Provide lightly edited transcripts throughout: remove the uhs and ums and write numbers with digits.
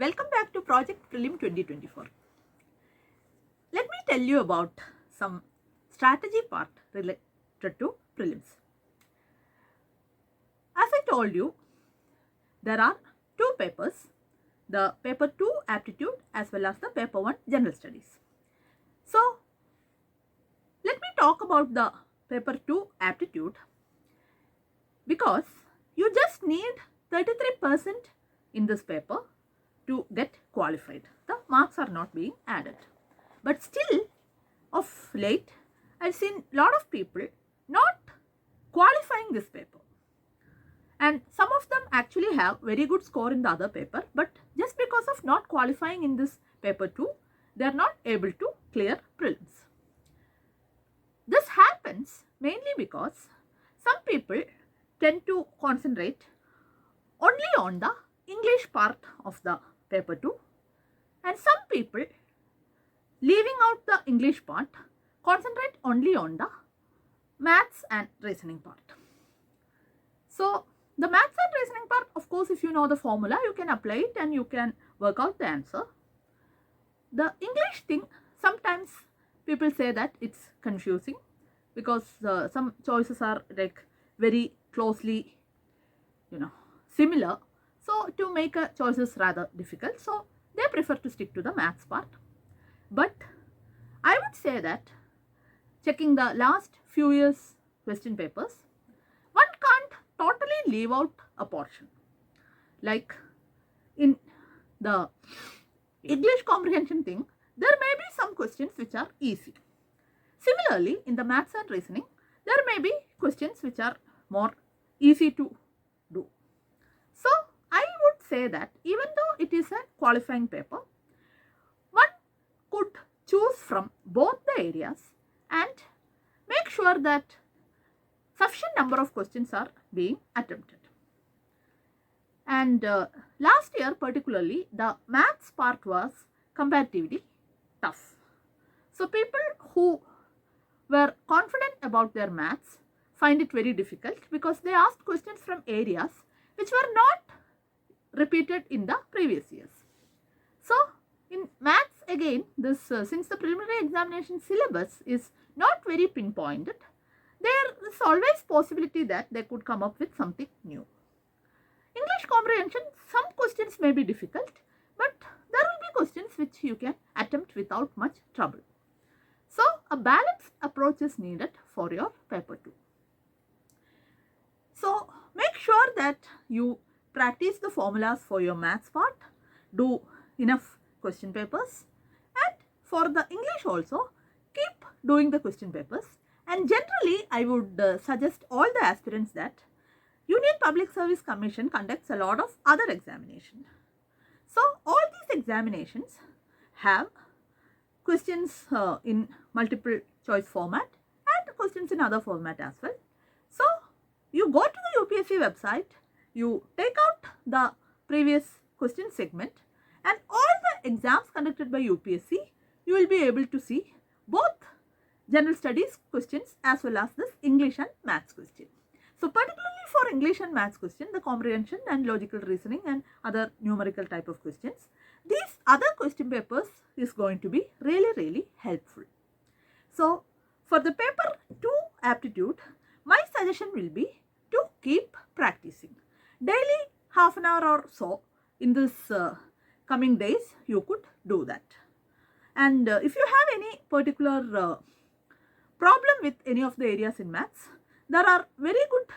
Welcome back to Project Prelim 2024. Let me tell you about some strategy part related to prelims. As I told you, there are two papers, the paper 2 aptitude as well as the paper 1 general studies. So, let me talk about the paper 2 aptitude because you just need 33% in this paper to get qualified. The marks are not being added. But still, of late, I've seen a lot of people not qualifying this paper. And some of them actually have very good score in the other paper, but just because of not qualifying in this paper 2, they are not able to clear prelims. This happens mainly because some people tend to concentrate only on the English part of the paper 2, and some people, leaving out the English part, concentrate only on the maths and reasoning part. So, the maths and reasoning part, of course, if you know the formula, you can apply it and you can work out the answer. The English thing, sometimes people say that it's confusing because some choices are like very closely, similar. So, to make a choice is rather difficult. So, they prefer to stick to the maths part. But I would say that checking the last few years question papers, one can't totally leave out a portion. Like in the English comprehension thing, there may be some questions which are easy. Similarly, in the maths and reasoning, there may be questions which are more easy to do. So, I would say that even though it is a qualifying paper, one could choose from both the areas and make sure that sufficient number of questions are being attempted. And last year particularly, the maths part was comparatively tough. So, people who were confident about their maths find it very difficult because they asked questions from areas which were not repeated in the previous years. So, in maths again, this since the preliminary examination syllabus is not very pinpointed, there is always possibility that they could come up with something new. English comprehension, some questions may be difficult, but there will be questions which you can attempt without much trouble. So, a balanced approach is needed for your paper 2. So, make sure that you practice the formulas for your maths part, do enough question papers, and for the English also, keep doing the question papers. And generally, I would suggest all the aspirants that Union Public Service Commission conducts a lot of other examinations. So, all these examinations have questions in multiple choice format and questions in other format as well. So, you go to the UPSC website, you take out the previous question segment, and all the exams conducted by UPSC, you will be able to see both general studies questions as well as this English and maths question. So, particularly for English and maths question, the comprehension and logical reasoning and other numerical type of questions, these other question papers is going to be really helpful. So, for the paper 2 aptitude, my suggestion will be to keep practicing. Daily half an hour or so in this coming days, you could do that. And if you have any particular problem with any of the areas in maths, there are very good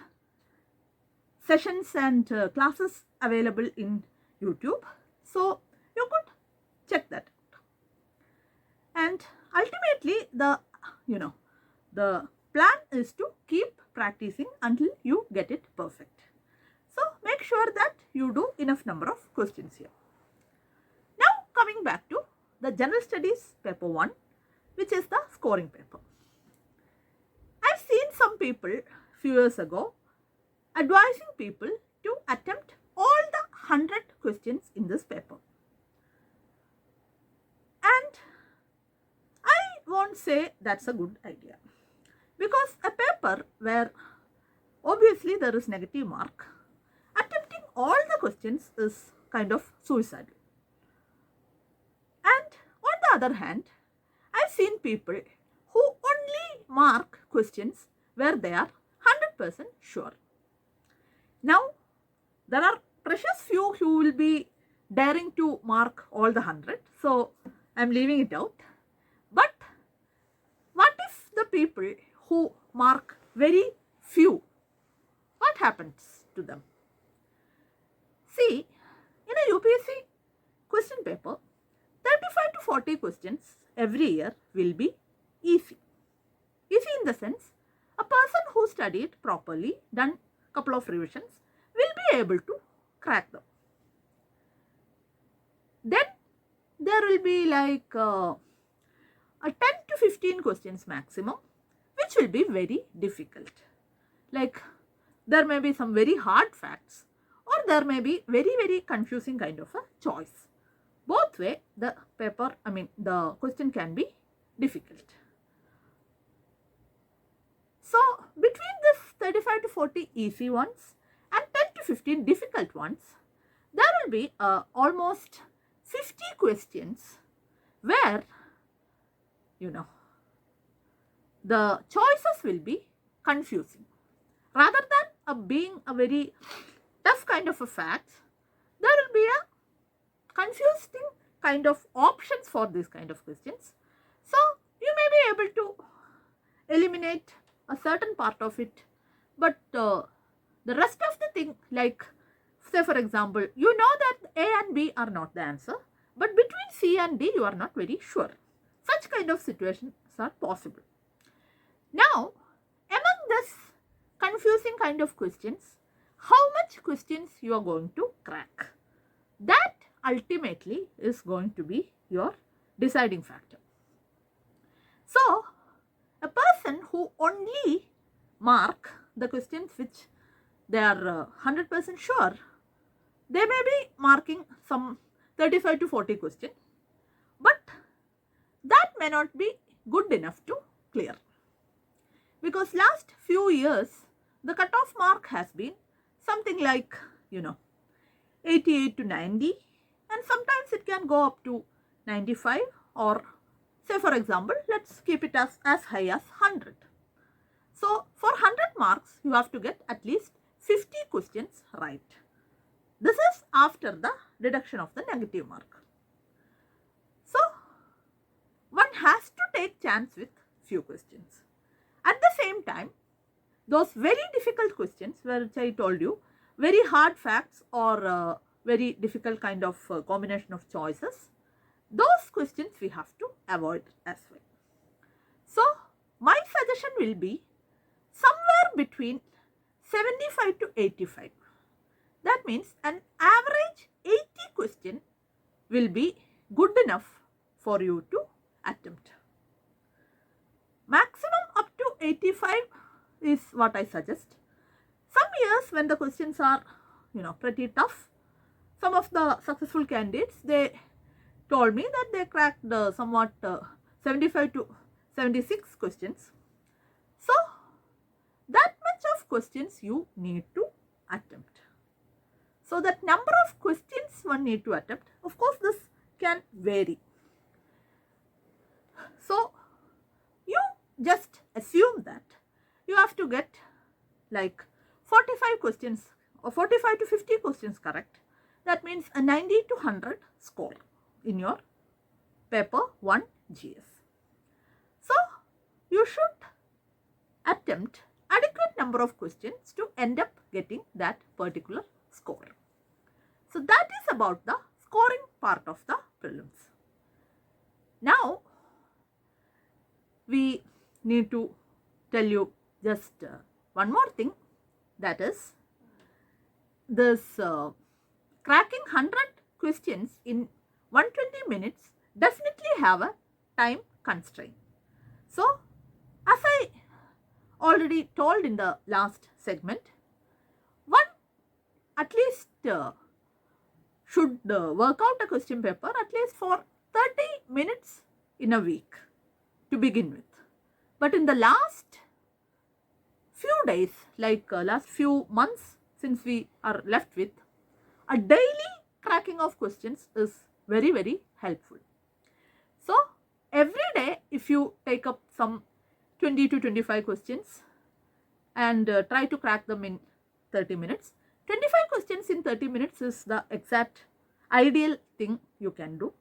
sessions and classes available in YouTube. So, you could check that out. And ultimately, the plan is to keep practicing until you get it perfect. So, make sure that you do enough number of questions here. Now, coming back to the general studies paper 1, which is the scoring paper. I've seen some people few years ago advising people to attempt all the 100 questions in this paper. And I won't say that's a good idea because a paper where obviously there is negative mark, attempting all the questions is kind of suicidal. other hand, I've seen people who only mark questions where they are 100% sure. Now, there are precious few who will be daring to mark all the 100. So, I am leaving it out. But what if the people who mark very few, what happens to them? See, in a UPSC question paper, 35 to 40 questions every year will be easy. Easy in the sense, a person who studied properly, done couple of revisions, will be able to crack them. Then there will be like a 10 to 15 questions maximum, which will be very difficult. Like there may be some very hard facts, or there may be very confusing kind of a choice. Both way the question can be difficult. So between this 35 to 40 easy ones and 10 to 15 difficult ones, there will be almost 50 questions where the choices will be confusing. Rather than being a very tough kind of a fact, there will be a confusing kind of options for this kind of questions. So you may be able to eliminate a certain part of it, but the rest of the thing, like say for example, you know that A and B are not the answer, but between C and D you are not very sure. Such kind of situations are possible. Now, among this confusing kind of questions, how much questions you are going to crack? That ultimately is going to be your deciding factor. So, a person who only mark the questions which they are 100% sure, they may be marking some 35 to 40 questions, but that may not be good enough to clear. Because last few years, the cutoff mark has been something like, 88 to 90, and sometimes it can go up to 95, or say for example, let's keep it as high as 100. So for 100 marks, you have to get at least 50 questions right. This is after the deduction of the negative mark. So one has to take chance with few questions. At the same time, those very difficult questions, which I told you, very hard facts or very difficult kind of combination of choices, those questions we have to avoid as well. So my suggestion will be somewhere between 75 to 85. That means an average 80 question will be good enough for you to attempt. Maximum up to 85 is what I suggest. Some years when the questions are, pretty tough, some of the successful candidates, they told me that they cracked somewhat 75 to 76 questions. So that much of questions you need to attempt. So that number of questions one need to attempt, of course this can vary. So you just assume that you have to get like 45 questions or 45 to 50 questions correct. That means a 90 to 100 score in your paper 1 GS. So you should attempt adequate number of questions to end up getting that particular score. So that is about the scoring part of the prelims. Now we need to tell you just one more thing, that is this cracking 100 questions in 120 minutes definitely have a time constraint. So as I already told in the last segment, one at least should work out a question paper at least for 30 minutes in a week to begin with. But in the last few days, like last few months since we are left with, a daily cracking of questions is very helpful. So every day if you take up some 20 to 25 questions and try to crack them in 30 minutes. 25 questions in 30 minutes is the exact ideal thing you can do.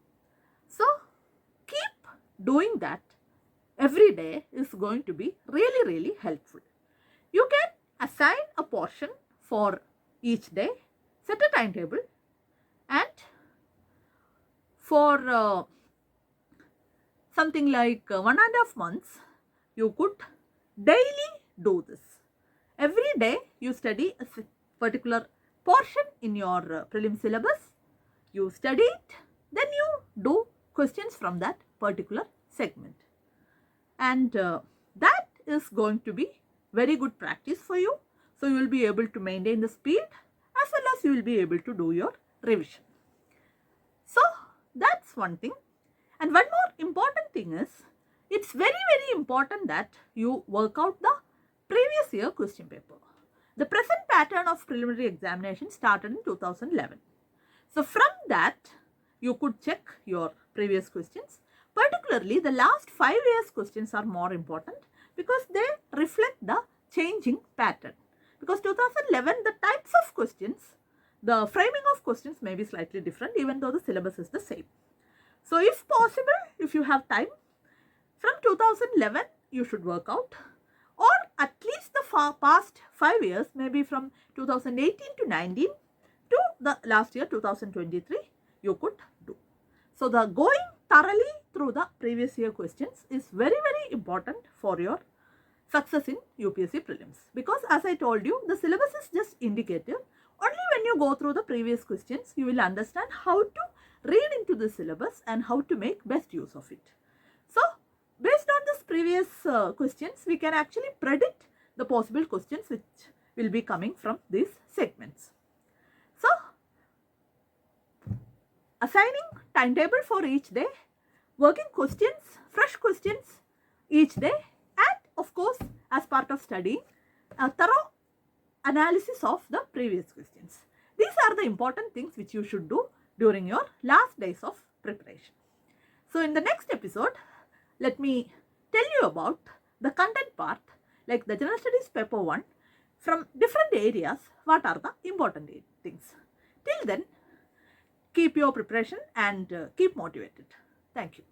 So keep doing that every day is going to be really helpful. You can assign a portion for each day, set a timetable, and for something like 1.5 months, you could daily do this. Every day you study a particular portion in your prelim syllabus, you study it, then you do questions from that particular segment. And that is going to be very good practice for you. So you will be able to maintain the speed as well as you will be able to do your revision. So that's one thing. And one more important thing is, it's very important that you work out the previous year question paper. The present pattern of preliminary examination started in 2011. So from that, you could check your previous questions. Particularly, the last 5 years questions are more important because they reflect the changing pattern. Because 2011, the types of questions, the framing of questions may be slightly different even though the syllabus is the same. So if possible, if you have time, from 2011 you should work out, or at least the past 5 years, maybe from 2018 to 19 to the last year 2023, you could do. So the going thoroughly through the previous year questions is very important for your success in UPSC prelims, because as I told you, the syllabus is just indicative. Only when you go through the previous questions, you will understand how to read into the syllabus and how to make best use of it. So based on this previous questions, we can actually predict the possible questions which will be coming from these segments. So assigning timetable for each day, working questions, fresh questions each day, and of course as part of studying, a thorough analysis of the previous questions. These are the important things which you should do during your last days of preparation. So in the next episode, let me tell you about the content part, like the General Studies paper 1, from different areas, what are the important things. Till then, keep your preparation and keep motivated. Thank you.